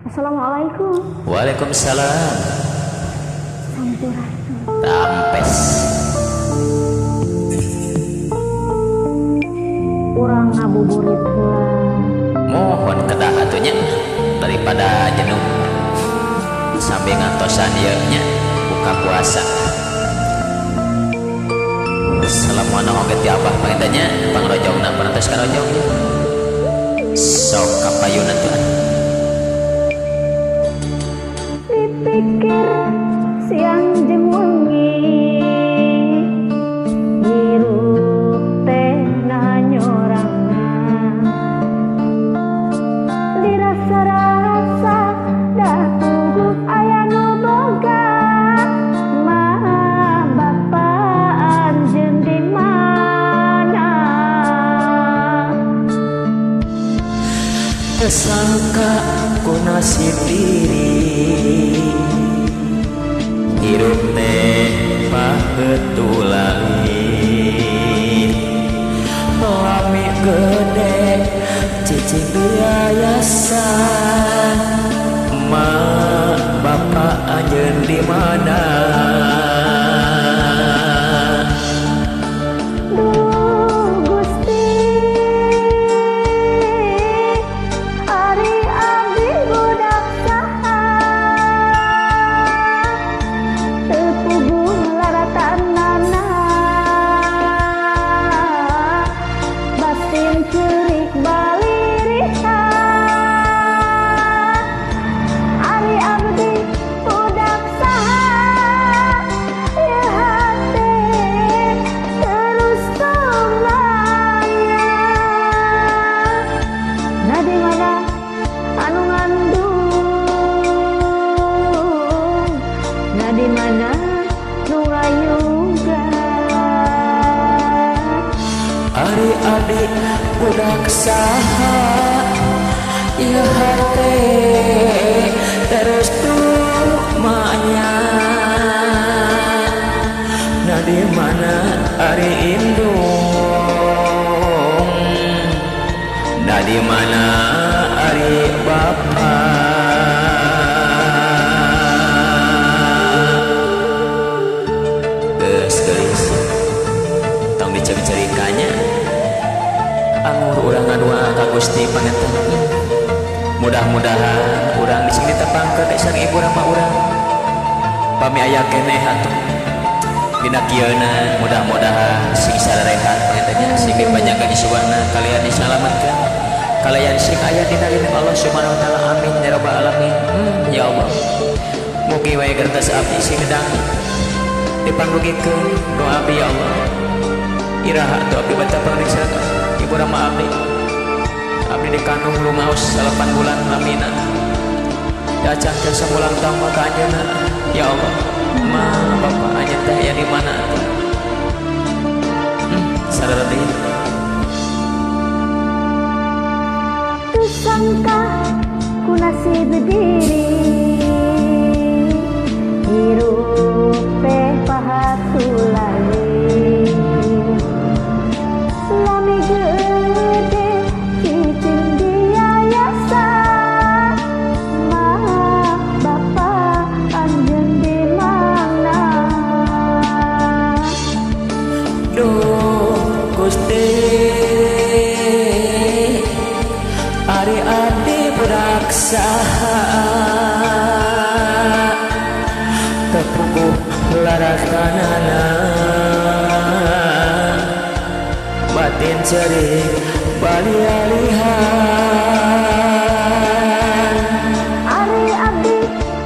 Assalamualaikum. Waalaikumsalam. Sampurasun. Tampes. Urang ngabuburit heula. Mohon kedah atunya daripada jenuh sambil ngantosan ieu nya buka puasa. Assalamualaikum oge ti Abah pangedanya pangrojongna parantos karojong. Sok kapayuna tuh. Dipikir siang jeung wengi ngirup teh nanyorangna dirasa-rasa dah tuguh aya nu boga mah bapa anjeun di mana Kesangka ku nasib diri hirup teh paheutulali lami gede cicing biasa ma bapak anjeun di mana Duh Gusti ari abdi budak saha teu puguh laratanana batin ceurik balirihan ari abdi budak saha ieu hate terus kumaya nah di mana anu ngandung nah di mana nu ngayuga Ari adik budak saha ieu hate terus tumanya nah di mana ari indung nah di mana ari bapa geus tong dicari-carikanya anggur urang ngadua ka Gusti Pangetan. Mudah-mudahan urang di sini tepangkeun sang ibu rama urang. Pami aya keneh atuh. Dina kieuna mudah-mudahan sing sarehat pangetannya sing dipanjangkeun isuana kalian disalametkeun. Kalian sing aya dina ridho Allah Subhanahu wa taala amin ya rabbal alamin. Ya Allah. Mugi wae gertos abdi sing gedang dipangdugikeun doa abdi ya Allah. Iraha tu abdi baca pangriksa ibu rama abdi dikandung lumaus 8 bulan lamina diacangkeun samulang tahun maka anjeunna ya Allah ma bapa anjeun teh aya di mana sadar deui teu sangka ku nasib diri hirup teh pahatulali lami gede cicing biasa mah bapa anjeun di mana duh Gusti ari adi budak saha tepuguh laratanana batin cerik balialihan ari abdi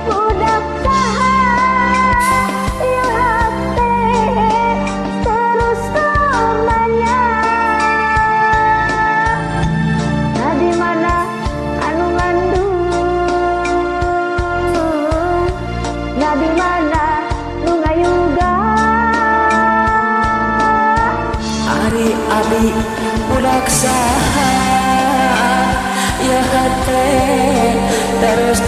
budak saha ieu hate terus kumanya nah di mana anu ngandung nah di mana nu ngayuga ari abdi budak saha ieu hate terus